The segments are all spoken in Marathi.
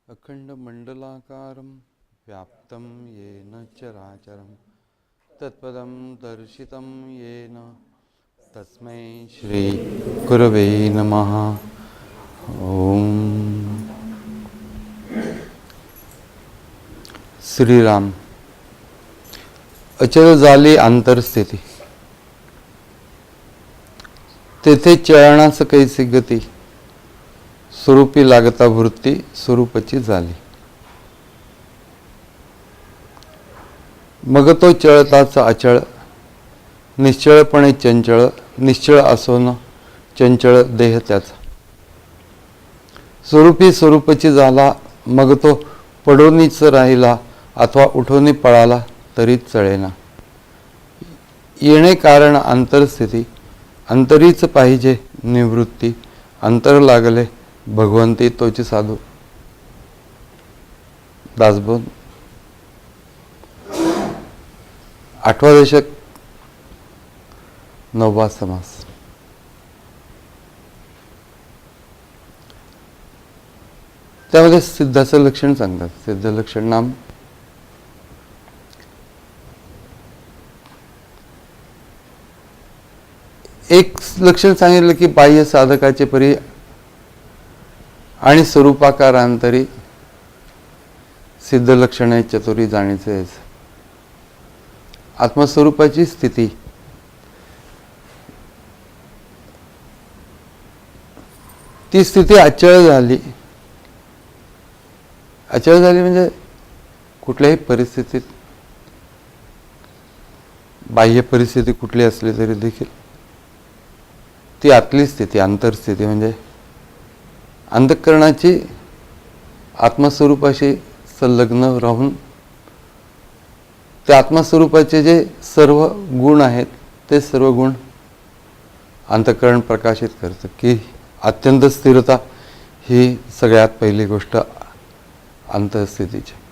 अखंडमंडलाकारं व्याप्तं येन चराचरं तत्पदं दर्शितं येन तस्मै श्री गुरवे नमः। ओम श्रीराम। अचल झाली अंतरस्थिती, तेथे चळणास कैसी गती, स्वरूपी लागता वृत्ती स्वरूपची झाली। मग तो चळताच अचळ, निश्चळपणे चंचळ, निश्चळ असोन चंचळ देह त्याचा। स्वरूपी स्वरूपची झाला, मग तो पडूनच राहिला अथवा उठून पळाला तरी चळेना। येणे कारण अंतरस्थिती, अंतरीच पाहिजे निवृत्ती, अंतर लागले भगवंती तोची साधू। दासबोध 8वा दशक 9वा समास। त्यामध्ये सिद्धाचं लक्षण सांगतात। सिद्ध लक्षण नाम एक लक्षण सांगितलं की बाह्य साधकाचे परी आणि स्वरूपाकारांतरी सिद्ध लक्षणे चतुरी जाणीचे। आत्मस्वरूपाची स्थिती ती स्थिती अचळ झाली। अचळ झाली म्हणजे कुठल्याही परिस्थितीत, बाह्य परिस्थिती कुठली असली तरी देखील ती आतली स्थिती, अंतरस्थिती म्हणजे अंतःकरणाची आत्मस्वरूपाशी संलग्न राहून त्या आत्मस्वरूपाचे जे सर्व गुण आहेत ते सर्व गुण अंतःकरण प्रकाशित करतं की अत्यंत स्थिरता ही सगळ्यात पहिली गोष्ट अंतःस्थितीची।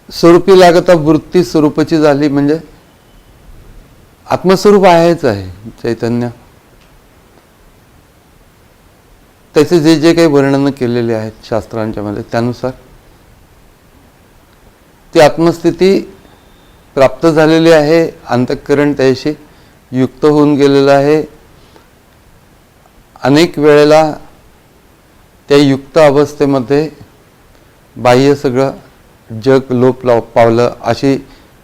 स्वरूपी लागता वृत्ती स्वरूपाची झाली म्हणजे आत्मस्वरूप आहेच आहे चैतन्य। त्याचे जे जे काही वर्णन केलेले आहेत शास्त्रांच्या मध्ये त्यानुसार ती आत्मस्थिती प्राप्त झालेली आहे। अंतःकरण त्याशी युक्त होऊन गेलेलं आहे। अनेक वेळेला त्या युक्त अवस्थेमध्ये बाह्य सगळं जग लोप पावलं अशी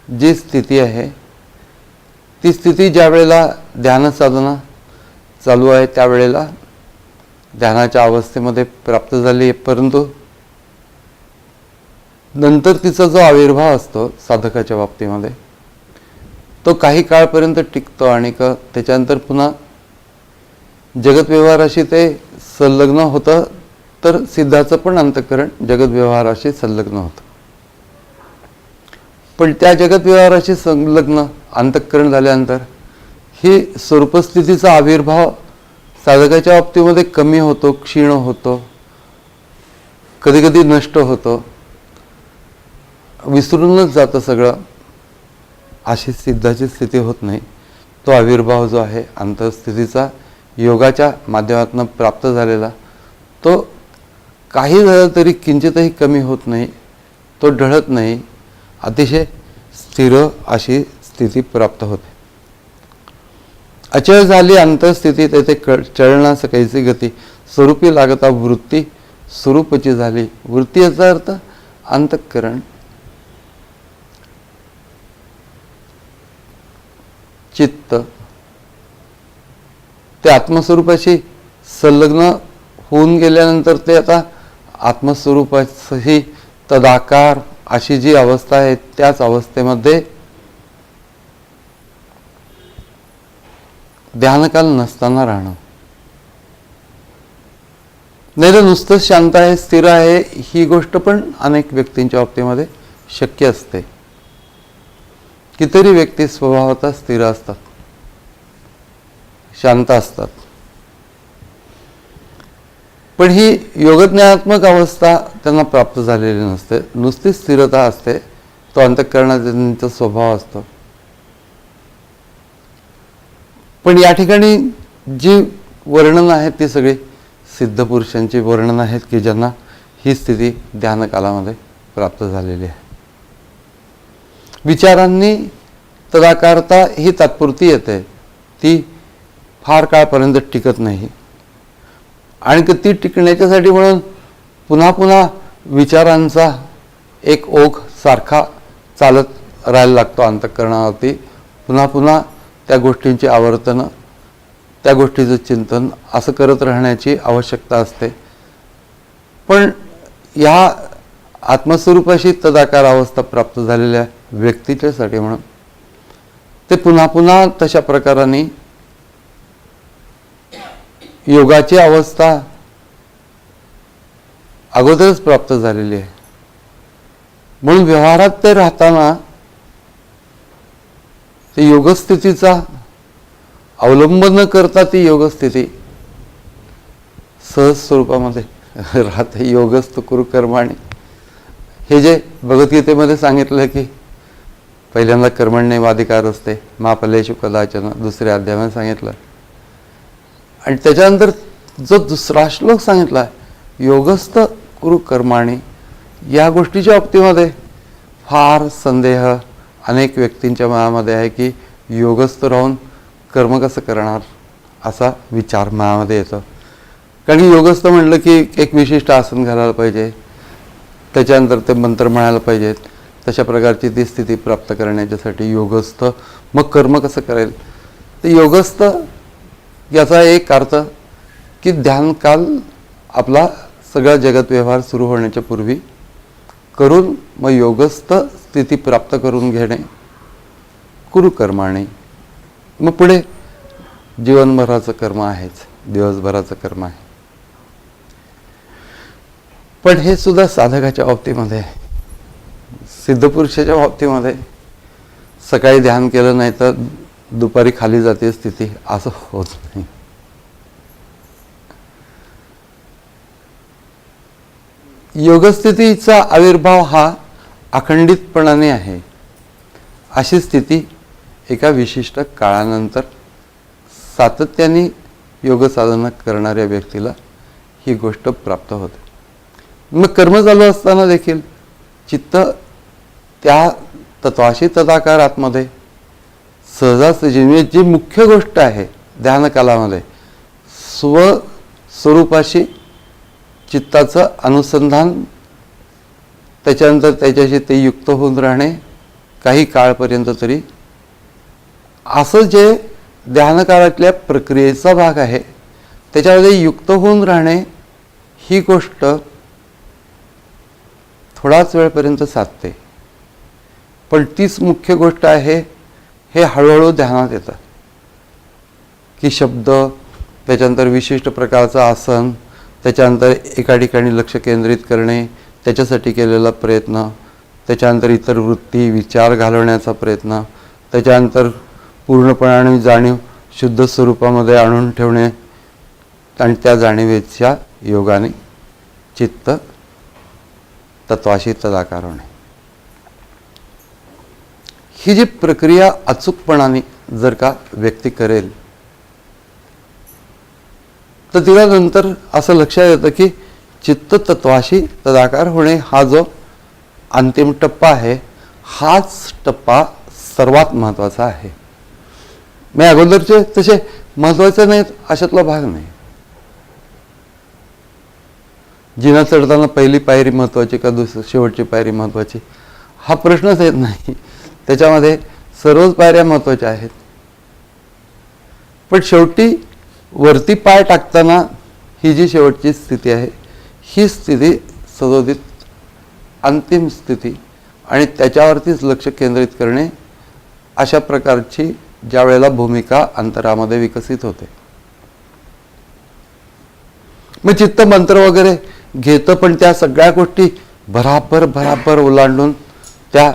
जी स्थिती आहे, ती स्थिती ज्या वेळेला ध्यान साधना चालू आहे त्यावेळेला ध्यानाच्या अवस्थेमध्ये प्राप्त झाली आहे। परंतु नंतर तिचा जो आविर्भाव असतो साधकाच्या बाबतीमध्ये तो काही काळपर्यंत टिकतो आणि त्याच्यानंतर पुन्हा जगत व्यवहाराशी ते संलग्न होतं। तर सिद्धाचं पण अंतःकरण जगत व्यवहाराशी संलग्न होतं। पण त्या जगत व्यवहाराशी संलग्न अंतःकरण झाल्यानंतर ही स्वरूपस्थितीचा आविर्भाव साधकाच्या बाबतीमध्ये कमी होतो, क्षीण होतो, कधी कधी नष्ट होतो, विसरूनच जातं सगळं। अशी सिद्धाची स्थिती होत नाही। तो आविर्भाव जो आहे अंतःस्थितीचा योगाच्या माध्यमातून प्राप्त झालेला, तो काही झालं तरी किंचितही कमी होत नाही, तो ढळत नाही, अतिशय स्थिर अशी स्थिती प्राप्त होते। अचळ झाली अंतःस्थिती, तेथे चळणास कैसी गती, स्वरूपी लागता वृत्ती स्वरूपची झाली। वृत्ती याचा अर्थ अंतःकरण। चित्त ते आत्मस्वरूपाशी संलग्न होऊन गेल्यानंतर ते आता आत्मस्वरूपाशी तदाकार अशी जी अवस्था आहे त्याच अवस्थेमध्ये ध्यानकाल नसताना राहणं। नाही तर नुसतं शांत आहे, स्थिर आहे ही गोष्ट पण अनेक व्यक्तींच्या बाबतीमध्ये शक्य असते। कितीतरी व्यक्ती स्वभावतः स्थिर असतात, शांत असतात, पण ही योगज्ञानात्मक अवस्था त्यांना प्राप्त झालेली नसते, नुसती स्थिरता असते। तो अंतःकरणाचा स्वभाव असतो. पण या ठिकाणी जी वर्णन आहेत ती सगळी सिद्ध पुरुषांची वर्णन आहेत की ज्यांना ही स्थिती ध्यानकालामध्ये प्राप्त झालेली आहे. विचारांनी तदाकारता ही तात्पुरती येते, ती फार काळपर्यंत टिकत नाही. आणि ती टिकण्याच्यासाठी म्हणून पुन्हा पुन्हा विचारांचा एक ओघ सारखा चालत राहायला लागतो अंतःकरणावरती. पुन्हा पुन्हा त्या गोष्टींची आवर्तनं, त्या गोष्टीचं चिंतन असं करत राहण्याची आवश्यकता असते. पण ह्या आत्मस्वरूपाशी तदाकार अवस्था प्राप्त झालेल्या व्यक्तीच्यासाठी म्हणून ते पुन्हा पुन्हा तशा प्रकाराने योगाची अवस्था अगोदरच प्राप्त झालेली आहे. म्हणून व्यवहारात ते राहताना ते योगस्थितीचा अवलंब न करता ती योगस्थिती सहज स्वरूपामध्ये राहते. योगस्तु कुरु कर्माणि, हे जे भगवद्गीतेमध्ये सांगितलं की पहिल्यांदा कर्मण्येवाधिकार असते मा फलेषु कदाचन, दुसऱ्या अध्यायामध्ये सांगितलं. आणि त्याच्यानंतर जो दुसरा श्लोक सांगितला योगस्थ कुरु कर्माणि, या गोष्टीच्या बाबतीमध्ये फार संदेह अनेक व्यक्तींच्या मनामध्ये आहे की योगस्थ राहून कर्म कसं करणार असा विचार मनामध्ये येतो. कारण की योगस्थ म्हटलं की एक विशिष्ट आसन घालायला पाहिजे, त्याच्यानंतर ते मंत्र म्हणायला पाहिजेत, तशा प्रकारची ती स्थिती प्राप्त करण्याच्यासाठी योगस्थ मग कर्म कसं करेल. तर योगस्थ याचा एक अर्थ की ध्यानकाल आपला सगळा जगत व्यवहार सुरू होण्याच्या पूर्वी करून मग योगस्थ स्थिती प्राप्त करून घेणे कुरु कर्माणि. मग पुढे जीवनभराचं कर्म आहेच, दिवसभराचं कर्म आहे. पण हे सुद्धा साधकाच्या बाबतीमध्ये, सिद्धपुरुषाच्या बाबतीमध्ये सकाळी ध्यान केलं नाही तर दुपारी खाली जाते स्थिती, असं होत नाही. योगस्थितीचा आविर्भाव हा अखंडितपणाने आहे. अशी स्थिती एका विशिष्ट काळानंतर सातत्याने योग साधना करणाऱ्या व्यक्तीला ही गोष्ट प्राप्त होते. मग कर्म चालू असताना देखील चित्त त्या तत्वाशी तदाकार आतमध्ये सहजासहजी, जी मुख्य गोष्ट आहे ध्यानकालामध्ये, स्वस्वरूपाशी चित्ताचं अनुसंधान, त्याच्यानंतर त्याच्याशी ते युक्त होऊन राहणे काही काळपर्यंत तरी, असं जे ध्यानकालातल्या प्रक्रियेचा भाग आहे त्याच्यामध्ये युक्त होऊन राहणे ही गोष्ट थोडाच वेळपर्यंत साधते. पण तीच मुख्य गोष्ट आहे हे हळूहळू ध्यानात येतं की शब्द, त्याच्यानंतर विशिष्ट प्रकारचं आसन, त्याच्यानंतर एका ठिकाणी लक्ष केंद्रित करणे, त्याच्यासाठी केलेला प्रयत्न, त्याच्यानंतर इतर वृत्ती विचार घालवण्याचा प्रयत्न, त्याच्यानंतर पूर्णपणाने जाणीव शुद्ध स्वरूपामध्ये आणून ठेवणे आणि त्या जाणीवेच्या योगाने चित्त तत्वाशी तदाकार होणे. ही जी प्रक्रिया अचूकपणाने जर का व्यक्ती करेल तर तिला नंतर असं लक्षात येतं की चित्त तत्वाशी तदाकार होणे हा जो अंतिम टप्पा आहे हाच टप्पा सर्वात महत्त्वाचा आहे. मी अगोदरचे तसे महत्त्वाचे नाहीत अशातला भाग नाही. जिना चढताना पहिली पायरी महत्त्वाची का शेवटची पायरी महत्त्वाची हा प्रश्नच येत नाही. त्याच्यामध्ये सर्वच पायऱ्या महत्त्वाच्या आहेत. पण शेवटी वरती पाय टाकताना ही जी शेवटची स्थिती आहे ही स्थिती सदोदित अंतिम स्थिती आणि त्याच्यावरतीच लक्ष केंद्रित करणे अशा प्रकारची ज्या वेळेला भूमिका अंतरामध्ये विकसित होते. मग चित्त मंत्र वगैरे घेतं पण त्या सगळ्या गोष्टी भराभर ओलांडून त्या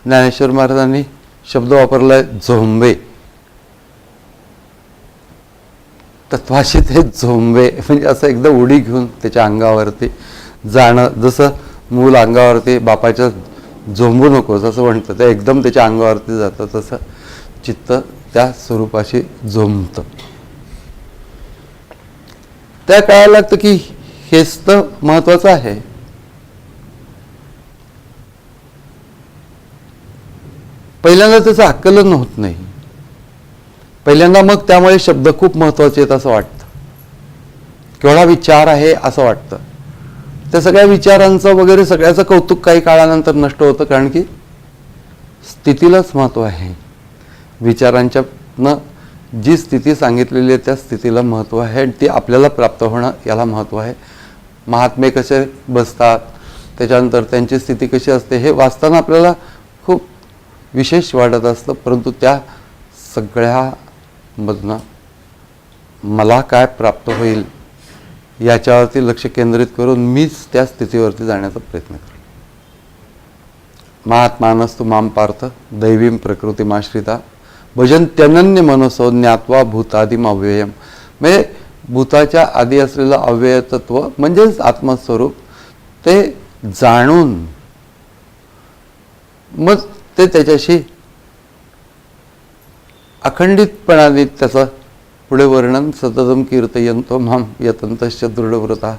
ज्ञानेश्वर महाराजांनी शब्द वापरलाय झोंबे, तत्वाशी ते झोंबे म्हणजे असं एकदा उडी घेऊन त्याच्या अंगावरती जाणं. जसं मूल अंगावरती बापाच्या झोंबू नकोस असं म्हणतं, ते एकदम त्याच्या अंगावरती जातं, तसं चित्त त्या स्वरूपाशी झोंबतं. त्या कळायला लागतं की हेच तर महत्वाचं आहे. पहिल्यांदा त्याचं आकलन होत नाही. पहिल्यांदा मग त्यामुळे शब्द खूप महत्वाचे आहेत असं वाटतं, केवढा विचार आहे असं वाटतं. त्या सगळ्या विचारांचं वगैरे सगळ्याचं कौतुक काही काळानंतर नष्ट होतं, कारण की स्थितीलाच महत्व आहे. विचारांच्यानं जी स्थिती सांगितलेली आहे त्या स्थितीला महत्व आहे, आणि ती आपल्याला प्राप्त होणं याला महत्व आहे. महात्मे कसे बसतात, त्याच्यानंतर त्यांची स्थिती कशी असते हे वाचताना आपल्याला खूप विशेष वाटत असतं. परंतु त्या सगळ्यामधनं मला काय प्राप्त होईल याच्यावरती लक्ष केंद्रित करून मीच त्या स्थितीवरती जाण्याचा प्रयत्न करेन. महात्मानस्तु माम पार्थ दैवीम प्रकृतीमाश्रिता भजन्त्यनन्य मनसो ज्ञात्वा भूतादिम अव्ययम. म्हणजे भूताच्या आधी असलेलं अव्यय तत्व म्हणजेच आत्मस्वरूप ते जाणून मग ते त्याच्याशी अखंडितपणाने त्याचं पुढे वर्णन सततम कीर्तयंतो माम यतंतश्च दृढव्रता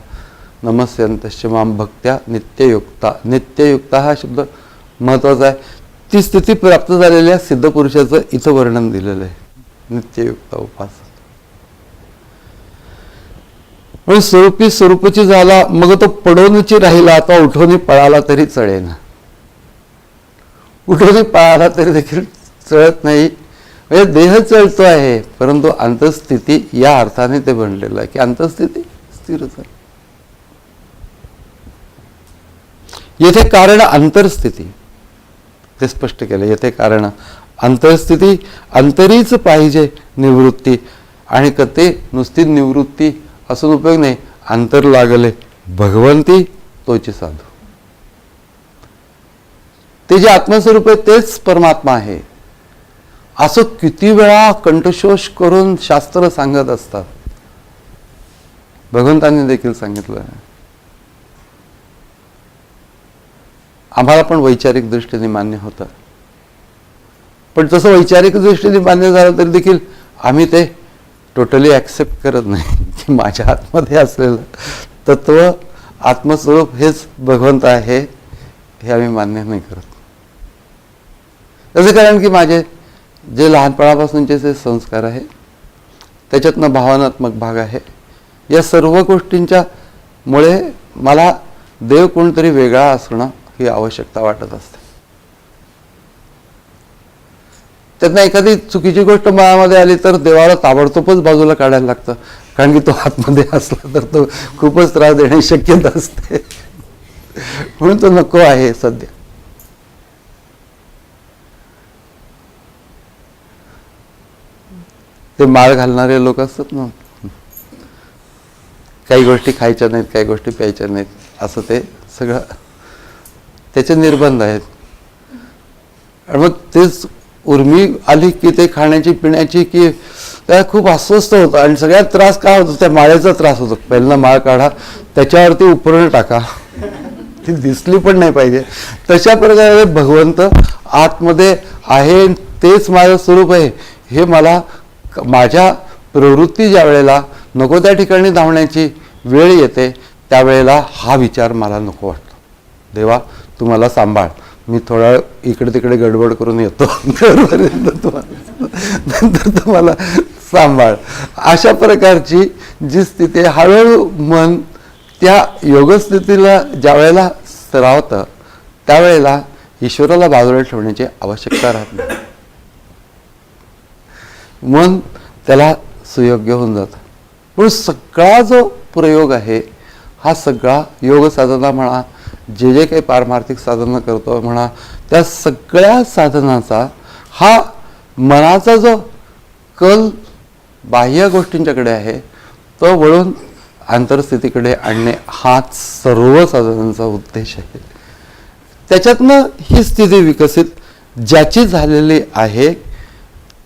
नमस्यंतश्च माम भक्त्या नित्ययुक्ता. नित्ययुक्ता हा शब्द महत्वाचा आहे. ती स्थिती प्राप्त झालेल्या सिद्ध पुरुषाचं इथं वर्णन दिलेलं आहे, नित्ययुक्ता उपासक. म्हणून स्वरूपी स्वरूपची झाला, मग तो पडोनची राहिला, आता उठवणी पळाला तरी चळेना. उठवणी पळाला तरी देखील चळत नाही. म्हणजे देह चळतो आहे, परंतु अंतस्थिती या अर्थाने ते बनलेलं आहे की अंतस्थिती स्थिरच आहे. येथे कारण अंतरस्थिती ते स्पष्ट केलं. येथे कारण अंतरस्थिती, अंतरीच पाहिजे निवृत्ती. आणि कते नुसती निवृत्ती असून उपयोग नाही, अंतर लागले भगवंती तोची साधू. ते जे आत्मस्वरूप आहे तेच परमात्मा आहे असं किती वेळा कंठशोष करून शास्त्र सांगत असतात. भगवंतांनी देखील सांगितलं. आम्हाला पण वैचारिक दृष्टीने मान्य होतं, पण तसं वैचारिक दृष्टीने मान्य झालं तरी देखील आम्ही ते टोटली ॲक्सेप्ट करत नाही की माझ्या आतमध्ये असलेलं तत्व आत्मस्वरूप हेच भगवंत आहे, हे आम्ही मान्य नाही करत. त्याचं कारण की माझे जे लहानपणापासूनचे जे संस्कार आहे त्याच्यातनं भावनात्मक भाग आहे. या सर्व गोष्टींच्या मुळे मला देव कोणतरी वेगळा असणं ही आवश्यकता वाटत असते. त्यातनं एखादी चुकीची गोष्ट मनामध्ये आली तर देवाला ताबडतोबच बाजूला काढायला लागतं, कारण की तो आतमध्ये असला तर तो खूपच त्रास देण्याची शक्यता असते. म्हणून तो नको आहे सध्या. ते माळ घालणारे लोक असतात ना, काही गोष्टी खायच्या नाहीत, काही गोष्टी प्यायच्या नाहीत, असं ते सगळं त्याचे निर्बंध आहेत. आणि मग तेच उर्मी आली की ते खाण्याची पिण्याची की त्याला खूप अस्वस्थ होतं. आणि सगळ्यात त्रास काय होतो, त्या माळेचा त्रास होतो. पहिल्यांदा माळ काढा, त्याच्यावरती उपरण टाका, ती दिसली पण नाही पाहिजे. तशा प्रकारे भगवंत आतमध्ये आहे, तेच माझं स्वरूप आहे हे मला माझ्या प्रवृत्ती ज्या वेळेला नको त्या ठिकाणी धावण्याची वेळ येते त्यावेळेला हा विचार मला नको वाटतो. देवा तू मला सांभाळ, मी थोडा इकडे तिकडे गडबड करून येतो, नंतर तू मला सांभाळ. अशा प्रकारची जी स्थिती आहे, हळूहळू मन त्या योगस्थितीला ज्या वेळेला स्थिरावतं त्यावेळेला ईश्वराला बाजूला ठेवण्याची आवश्यकता राहत नाही. मन त्याला सुयोग्य होऊन जातं. पण सगळा जो प्रयोग आहे हा सगळा योग साधना म्हणा, जे जे काही पारमार्थिक साधना करतो म्हणा, त्या सगळ्या साधनाचा हा मनाचा जो कल बाह्य गोष्टींच्याकडे आहे तो वळून आंतरस्थितीकडे आणणे हाच सर्व साधनांचा उद्देश आहे. त्याच्यातनं ही स्थिती विकसित ज्याची झालेली आहे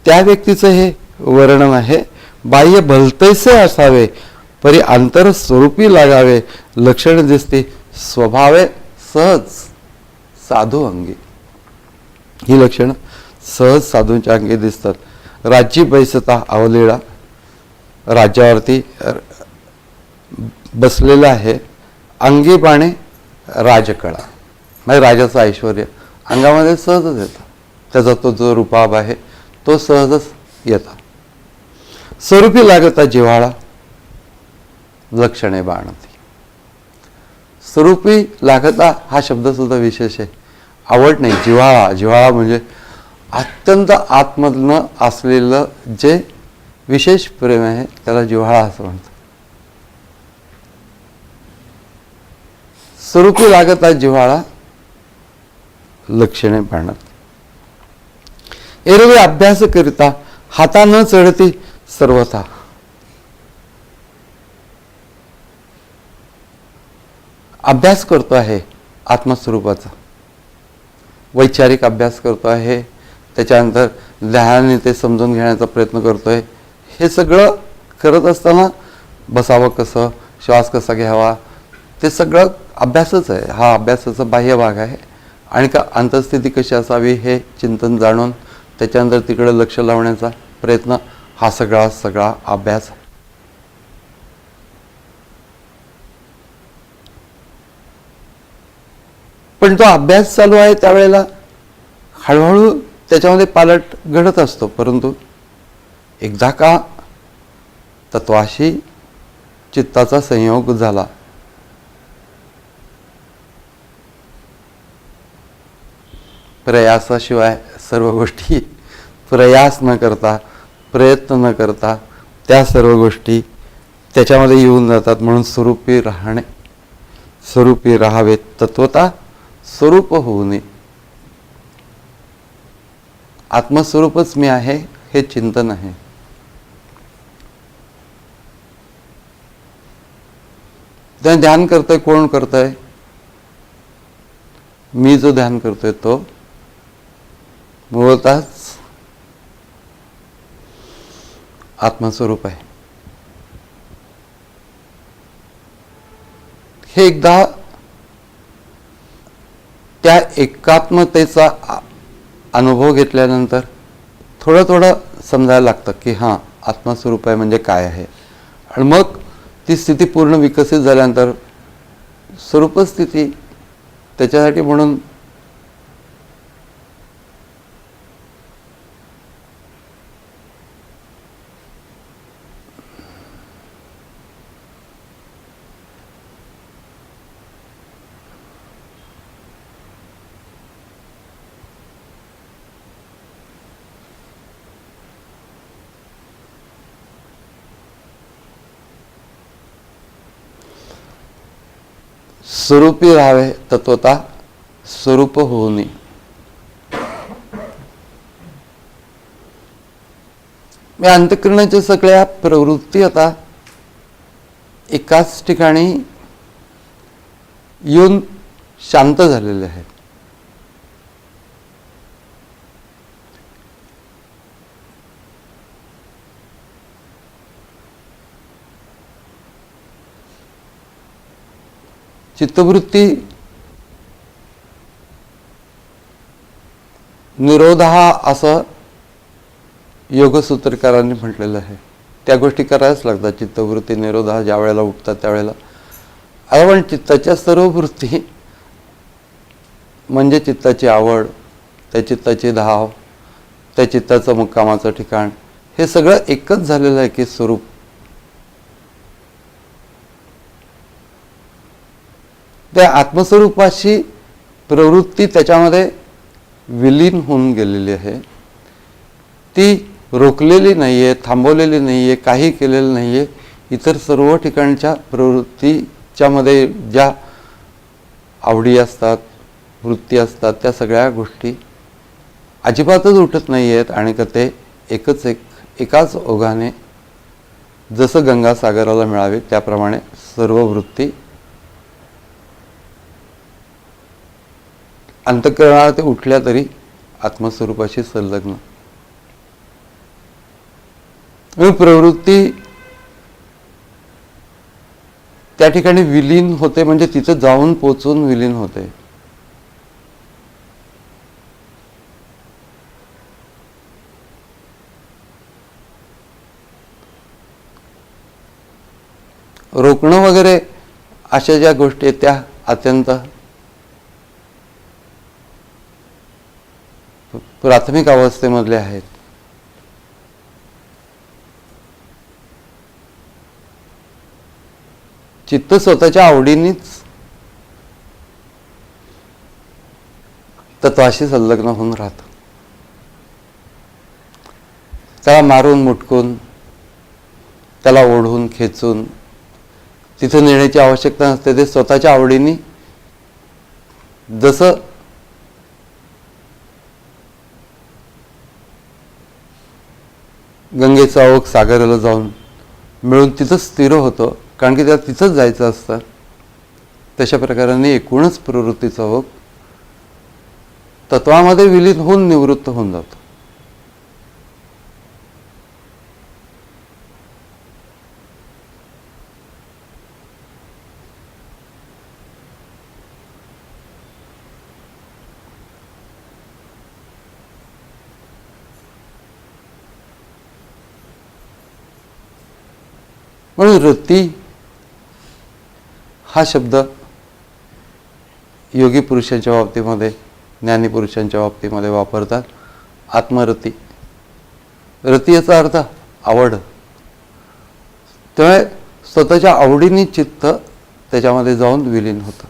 त्या व्यक्तीचं हे वर्णन आहे. बाह्य भलतेसे असावे परी आंतर स्वरूपी लागावे, लक्षण दिसते स्वभावे सहज साधू अंगी. ही लक्षणं सहज साधूंच्या अंगी दिसतात. राज्य बैसता अवलेळा, राज्यावरती बसलेला आहे. अंगी बाणे राजकळा, म्हणजे राजाचं ऐश्वर अंगामध्ये सहजच येतं. त्याचा तो जो रूपाभ आहे तो सहजच येतात. स्वरूपी लागता जिव्हाळा, लक्षणे बाणती. स्वरूपी लागता हा शब्द सुद्धा विशेष आहे. आवड नाही, जिव्हाळा. जिव्हाळा म्हणजे अत्यंत आतमधनं असलेलं जे विशेष प्रेम आहे त्याला जिव्हाळा असं म्हणतात. स्वरूपी लागता जिव्हाळा, लक्षणे बाणत. एरवी अभ्यास करिता हाता न चढती सर्वथा. अभ्यास करतो आहे आत्मस्वरूपाचा, वैचारिक अभ्यास करतो आहे, त्याच्यानंतर ध्यानाने ते समजून घेण्याचा प्रयत्न करतोय. हे सगळं करत असताना बसावं कसं, श्वास कसा घ्यावा, ते सगळं अभ्यासच आहे. हा अभ्यासाचा बाह्य भाग आहे. आणि का अंतस्थिती कशी असावी हे चिंतन जाणून त्याच्यानंतर तिकडे लक्ष लावण्याचा प्रयत्न, हा सगळा अभ्यास. पण तो अभ्यास चालू आहे त्यावेळेला हळूहळू त्याच्यामध्ये पालट घडत असतो. परंतु एकदा का तत्वाशी चित्ताचा संयोग झाला, प्रयासाशिवाय सर्व गोष्टी, प्रयास न करता, प्रयत्न न करता त्या सर्व गोष्टी त्याच्यामध्ये येऊन जातात. म्हणून स्वरूपी राहणे, स्वरूपी राहावे, तत्वता स्वरूप होऊ नये. आत्मस्वरूपच मी आहे हे चिंतन आहे. त्या ध्यान करतोय, कोण करतोय? मी जो ध्यान करतोय तो मूळतःच आत्मस्वरूप आहे. हे एकदा त्या एकात्मतेचा अनुभव घेतल्यानंतर थोडं समजायला लागतं की हां, आत्मस्वरूप आहे म्हणजे काय आहे. आणि मग ती स्थिती पूर्ण विकसित झाल्यानंतर स्वरूप स्थिती, त्याच्यासाठी म्हणून स्वरूपी राहावे, तत्वता स्वरूप होऊ नये. मी अंतःकरणाच्या सगळ्या प्रवृत्ती आता एकाच ठिकाणी येऊन शांत झालेले आहेत. चित्तवृत्ती निरोधा असं योगसूत्रकारांनी म्हटलेलं आहे. त्या गोष्टी करायच लागतात. चित्तवृत्ती निरोधा ज्या वेळेला उठतात त्यावेळेला. पण चित्ताच्या सर्व वृत्ती म्हणजे चित्ताची आवड, त्या चित्ताची धाव, त्या चित्ताचं मुक्कामाचं ठिकाण, हे सगळं एकच झालेलं आहे की स्वरूप. त्या आत्मस्वरूपाशी प्रवृत्ती त्याच्यामध्ये विलीन होऊन गेलेली आहे. ती रोखलेली नाही आहे, थांबवलेली नाही आहे, काही केलेलं नाही आहे. इतर सर्व ठिकाणच्या प्रवृत्तीच्या मध्ये ज्या आवडी असतात, वृत्ती असतात, त्या सगळ्या गोष्टी अजिबातच उठत नाही आहेत. आणि का ते एकाच ओघाने जसं गंगासागराला मिळावे त्याप्रमाणे सर्व वृत्ती अंतःकरणाला ते उठल्या तरी आत्मस्वरूपाशी संलग्न. प्रवृत्ती त्या ठिकाणी विलीन होते, म्हणजे तिथं जाऊन पोचून विलीन होते. रोखणं वगैरे अशा ज्या गोष्टी आहेत त्या अत्यंत प्राथमिक अवस्थेमधल्या आहेत. चित्त स्वतःच्या आवडीनीच तत्वाशी संलग्न होऊन राहतं. त्याला मारून मुटकून, त्याला ओढून खेचून तिथं नेण्याची आवश्यकता नसते. ते स्वतःच्या आवडीने जसं गंगेचा ओघ सागराला जाऊन मिळून तिथंच स्थिर होतं, कारण की त्याला तिथंच जायचं असतं. तशा प्रकाराने एकूणच प्रवृत्तीचा ओघ तत्वामध्ये विलीन होऊन निवृत्त होऊन जातो. म्हणून रती हा शब्द योगी पुरुषांच्या बाबतीमध्ये, ज्ञानी पुरुषांच्या बाबतीमध्ये वापरतात. आत्मरती, रती याचा अर्थ आवड. त्यामुळे स्वतःच्या आवडीने चित्त त्याच्यामध्ये जाऊन विलीन होतं.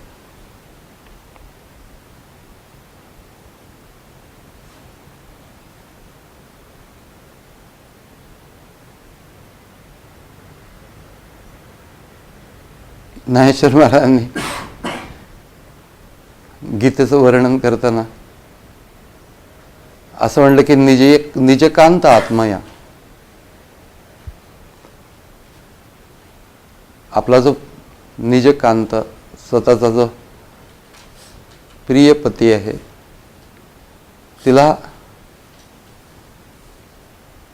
ज्ञानेश्वर महाराजांनी गीतेचं वर्णन करताना असं म्हणलं की निजकांत आत्मया, आपला जो निजकांत स्वतःचा जो प्रिय पती आहे, तिला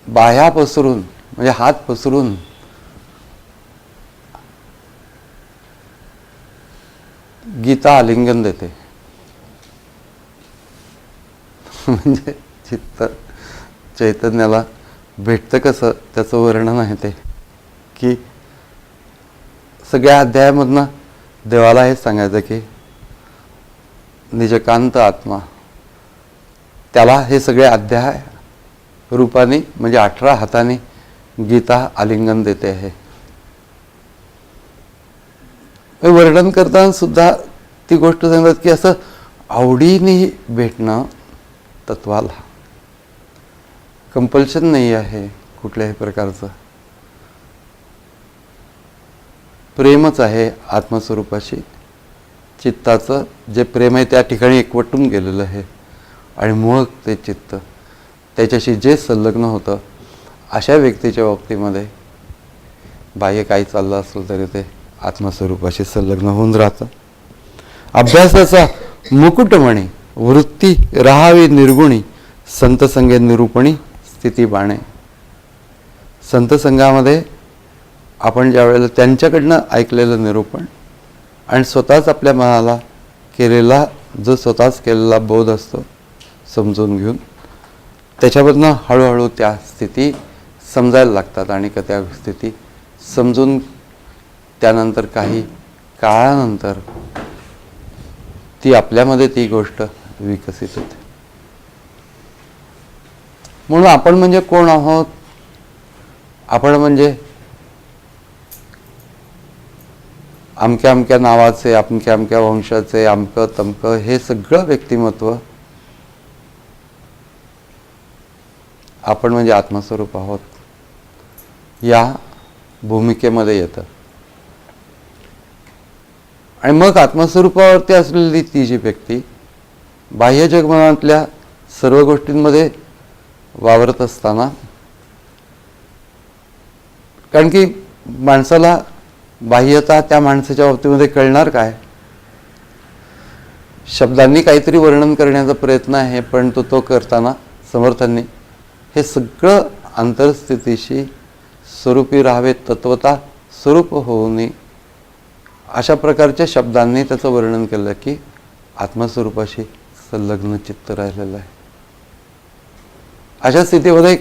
बाह्या पसरून म्हणजे हात पसरून गीता आलिंगन देते. म्हणजे चित्त चैतन्याला भेटतं कसं त्याचं वर्णन आहे ते, की सगळ्या अध्यायामधनं देवाला हे सांगायचं की निजकांत आत्मा, त्याला हे सगळे अध्याय रूपाने म्हणजे 18 हाताने गीता आलिंगन देते आहे. वर्णन करताना सुद्धा ती गोष्ट सांगतात की असं आवडीने भेटणं तत्वाला, कंपल्शन नाही आहे कुठल्याही प्रकारचं, प्रेमच आहे आत्मस्वरूपाशी. चित्ताचं जे प्रेम आहे त्या ठिकाणी एकवटून गेलेलं आहे आणि मग ते चित्त त्याच्याशी जे संलग्न होतं, अशा व्यक्तीच्या बाबतीमध्ये बाह्य काही चाललं असलं तरी ते आत्मस्वरूपाशी संलग्न होऊन राहतं. अभ्यासाचा मुकुटमणी वृत्ती राहावी निर्गुणी, संत संगे निरूपणी स्थिती बाणे. संत संघामध्ये आपण ज्या वेळेला त्यांच्याकडनं ऐकलेलं निरूपण आणि स्वतःच आपल्या मनाला केलेला जो स्वतःच केलेला बोध असतो समजून घेऊन त्याच्यामधनं हळूहळू त्या स्थिती समजायला लागतात आणि त्या स्थिती समजून त्यानंतर काही काळानंतर ती आपल्यामध्ये ती गोष्ट विकसित होते. म्हणून आपण म्हणजे कोण आहोत? आपण म्हणजे अमक्या अमक्या नावाचे, अमक्या अमक्या वंशाचे, अमकं तमकं हे सगळं व्यक्तिमत्व आपण म्हणजे आत्मस्वरूप आहोत या भूमिकेमध्ये येतं. आणि मग आत्मस्वरूपावरती असलेली ती जी व्यक्ती बाह्य जगमनातल्या सर्व गोष्टींमध्ये वावरत असताना, कारण की माणसाला बाह्यता त्या माणसाच्या बाबतीमध्ये कळणार काय? शब्दांनी काहीतरी वर्णन करण्याचा प्रयत्न आहे, पण तो करताना समर्थांनी हे सगळं अंतरस्थितीशी स्वरूपी राहावे, तत्वता स्वरूप होऊ नये अशा प्रकारच्या शब्दांनी त्याचं वर्णन केलं की आत्मस्वरूपाशी संलग्न चित्त राहिलेलं आहे. अशा स्थितीमध्ये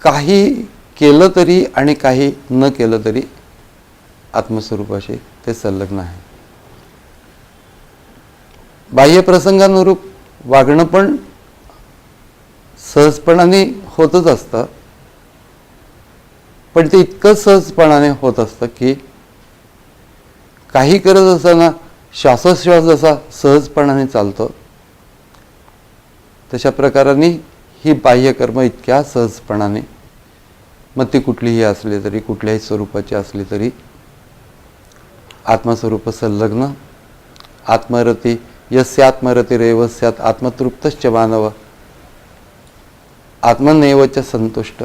काही केलं तरी आणि काही न केलं तरी आत्मस्वरूपाशी ते संलग्न आहे. बाह्य प्रसंगानुरूप वागणं पण सहजपणाने होतच असतं, पण ते इतकं सहजपणाने होत असतं की काही करत असताना श्वासोश्वास जसा सहजपणाने चालतो, तशा प्रकाराने ही बाह्यकर्म इतक्या सहजपणाने, मग ती कुठलीही असली तरी, कुठल्याही स्वरूपाची असली तरी, आत्मस्वरूप संलग्न, आत्मरती यस्यात्मरतिरेव स्यात् आत्मतृप्तश्च मानव आत्मनेवच संतुष्ट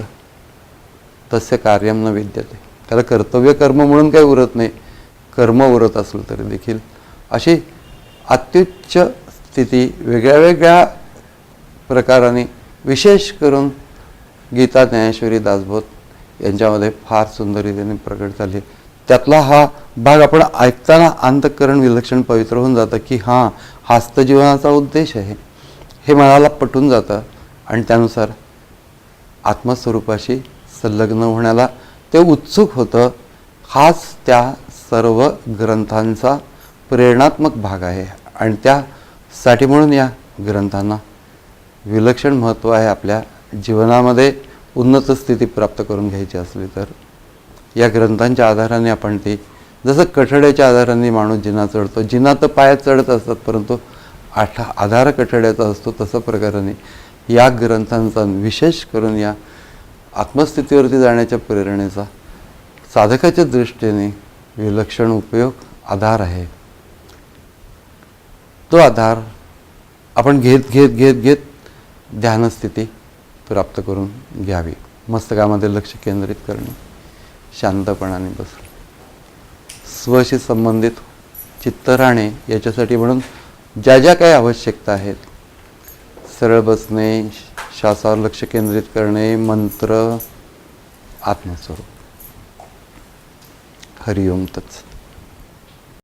तस्य कार्यम न विद्यते. त्याला कर्तव्य कर्म म्हणून काही उरत नाही, कर्म उरत असलं तरी देखील अशी अत्युच्च स्थिती वेगळ्या वेगळ्या प्रकाराने, विशेष करून गीता ज्ञानेश्वरी दासबोध यांच्यामध्ये फार सुंदर रीतीने प्रकट झाली. त्यातला हा भाग आपण ऐकताना अंतःकरण विलक्षण पवित्र होऊन जातं की हां, हाच तर जीवनाचा उद्देश आहे, हे मनाला पटून जातं आणि त्यानुसार आत्मस्वरूपाशी संलग्न होण्याला ते उत्सुक होतं. हाच त्या सर्व ग्रंथांचा प्रेरणात्मक भाग आहे आणि त्यासाठी म्हणून या ग्रंथांना विलक्षण महत्त्व आहे. आपल्या जीवनामध्ये उन्नत स्थिती प्राप्त करून घ्यायची असली तर या ग्रंथांच्या आधाराने आपण ती, जसं कठड्याच्या आधाराने माणूस जिना चढतो, जिना तर पायात चढत असतात परंतु आधार कठड्याचा असतो, तसं प्रकाराने या ग्रंथांचा, विशेष करून या आत्मस्थितीवरती जाण्याच्या प्रेरणेचा साधकाच्या दृष्टीने विलक्षण उपयोग, आधार आहे. तो आधार आपण घेत घेत घेत घेत ध्यानस्थिती प्राप्त करून घ्यावी. मस्तकामध्ये लक्ष केंद्रित करणे, शांतपणाने बसणे, स्वशी संबंधित चित्त राहणे. याच्यासाठी म्हणून ज्या ज्या काही आवश्यकता आहेत, सरळ बसणे, श्वासावर लक्ष केंद्रित करणे, मंत्र, आत्मस्वरूप. हरिओम तत्सत.